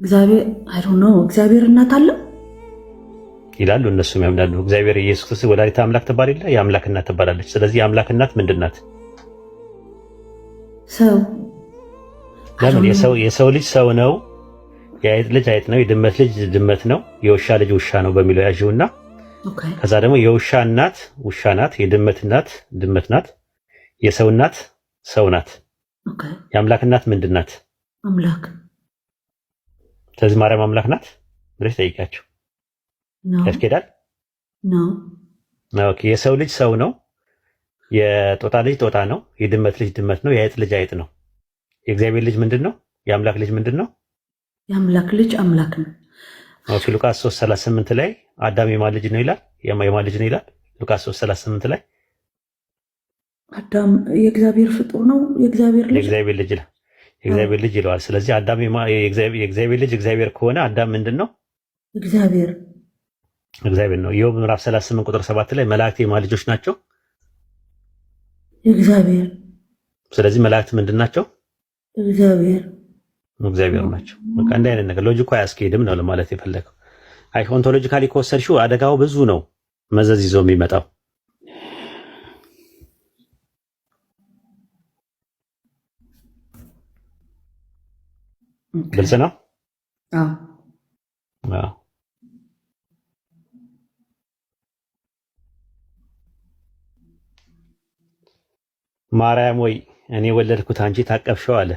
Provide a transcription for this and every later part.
እግዚአብሔር አይ ዶንት ኖ እግዚአብሔር እናት አለው ይላሉ እነሱም ያምናሉ። እግዚአብሔር ኢየሱስ ክርስቶስ ወላዲተ አምላክ ትባል የለ የአምላክ እናት ትባላለች። ስለዚህ የአምላክ እናት ምንድናት? ሰው ለምን የሰው ልጅ ሰው ነው፣ የአይጥ ልጅ አይጥ ነው፣ የድመት ልጅ ድመት ነው፣ የውሻ ልጅ ውሻ ነው በሚለው ያዥውና ከዛ ደግሞ የውሻ እናት ውሻ ናት፣ የድመት እናት ድመት ናት፣ የሰው እናት ሰው ናት። የአምላክ እናት ምንድናት? አምላክ። ስለዚህ ማርያም አምላክ ናት ብለሽ ጠይቂያቸው። ያስኬዳል? ኦኬ። የሰው ልጅ ሰው ነው፣ የጦጣ ልጅ ጦጣ ነው፣ የድመት ልጅ ድመት ነው፣ የአይጥ ልጅ አይጥ ነው። የእግዚአብሔር ልጅ ምንድን ነው? የአምላክ ልጅ ምንድን ነው? የአምላክ ልጅ አምላክ ነው። ኦኬ። ሉቃስ 3:38 ላይ አዳም የማን ልጅ ነው ይላል? የማን ልጅ ነው ይላል? ሉቃስ 3:38 ላይ አዳም የእግዚአብሔር ፍጡር ነው፣ የእግዚአብሔር ልጅ ይላል። የእግዚአብሔር ልጅ ይለዋል። ስለዚህ አዳም የእግዚአብሔር ልጅ እግዚአብሔር ከሆነ አዳም ምንድን ነው? እግዚአብሔር ነው። ኢዮብ ምዕራፍ 38 ቁጥር 7 ላይ መላእክት የማን ልጆች ናቸው? እግዚአብሔር። ስለዚህ መላእክት ምንድን ናቸው? እግዚአብሔር ናቸው። በቃ እንዲህ አይነት ነገር ሎጂኩ አያስኬድም ነው ለማለት የፈለገው። አይ ኦንቶሎጂካሊ ከወሰድሽው አደጋው ብዙ ነው፣ መዘዝ ይዞ የሚመጣው ግልጽ ነው። ማርያም ወይ እኔ ወለድኩት አንቺ ታቀፍሽው አለ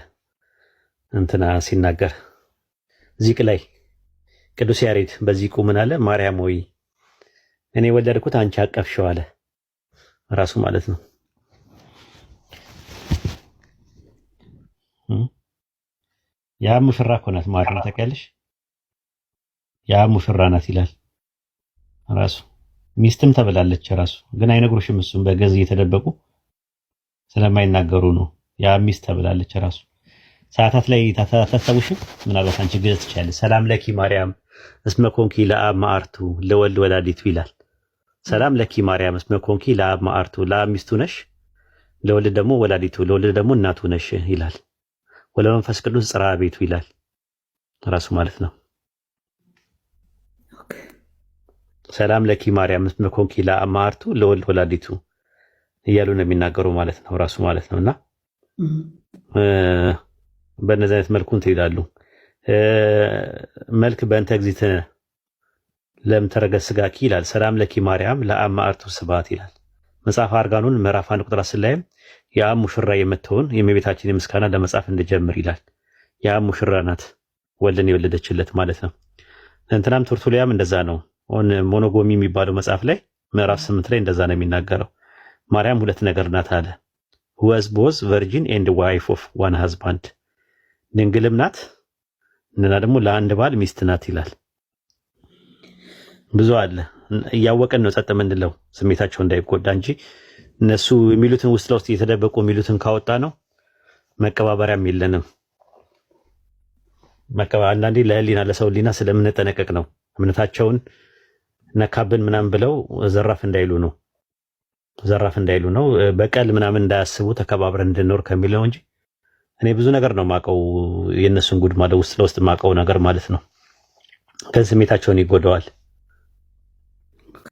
እንትና ሲናገር ዚቅ ላይ ቅዱስ ያሬድ በዚቁ ምን አለ? ማርያም ወይ እኔ ወለድኩት አንቺ አቀፍሽው አለ ራሱ ማለት ነው። ያ ሙሽራ እኮ ናት ማርያም ታውቂያለሽ? ያ ሙሽራ ናት ይላል ራሱ። ሚስትም ተብላለች ራሱ ግን አይነግሩሽም። እሱም በገዝ እየተደበቁ ስለማይናገሩ ነው። ያ ሚስት ተብላለች ራሱ። ሰዓታት ላይ ታታታውሽም ምናልባት አንቺ ግዝ ትችላለሽ። ሰላም ለኪ ማርያም እስመ ኮንኪ ለአብ ማዕርቱ ለወልድ ወላዲቱ ይላል። ሰላም ለኪ ማርያም እስመ ኮንኪ ለአብ ማዕርቱ፣ ለአብ ሚስቱ ነሽ፣ ለወልድ ደግሞ ወላዲቱ፣ ለወልድ ደግሞ እናቱ ነሽ ይላል። ወለመንፈስ ቅዱስ ጽርሐ ቤቱ ይላል ራሱ ማለት ነው። ሰላም ለኪ ማርያም እስመ ኮንኪ ለአብ ማዕርቱ ለወልድ ወላዲቱ እያሉ ነው የሚናገሩ ማለት ነው ራሱ ማለት ነውና በእነዚህ አይነት መልኩ እንትን ይላሉ። መልክ በእንተ እግዚእትነ ለም ተረገ ሥጋኪ ይላል። ሰላም ለኪ ማርያም ለአብ ማዕርቱ ስብሐት ይላል። መጽሐፈ አርጋኖን ምዕራፍ 1 ቁጥር 10 ላይም የአብ ሙሽራ የምትሆን የእመቤታችን የምስጋና ለመጻፍ እንድጀምር ይላል። የአብ ሙሽራ ናት ወልድን የወለደችለት ማለት ነው። እንትናም ቱርቱሊያም እንደዛ ነው። ሞኖጎሚ የሚባለው መጽሐፍ ላይ ምዕራፍ 8 ላይ እንደዛ ነው የሚናገረው። ማርያም ሁለት ነገር ናት አለ። was both virgin and wife of one husband ድንግልም ናት እና ደግሞ ለአንድ ባል ሚስት ናት ይላል። ብዙ አለ። እያወቀን ነው ጸጥ የምንለው ስሜታቸው እንዳይጎዳ እንጂ እነሱ የሚሉትን ውስጥ ለውስጥ እየተደበቁ የሚሉትን ካወጣ ነው መቀባበሪያም የለንም። አንዳንዴ ለህሊና ለሰው ህሊና ስለምንጠነቀቅ ነው እምነታቸውን ነካብን ምናምን ብለው ዘራፍ እንዳይሉ ነው በቀል ምናምን እንዳያስቡ ተከባብረን እንድንኖር ከሚለው እንጂ እኔ ብዙ ነገር ነው ማቀው የነሱን ጉድ ማለት ውስጥ ለውስጥ ማቀው ነገር ማለት ነው። ከስሜታቸውን ይጎዳዋል።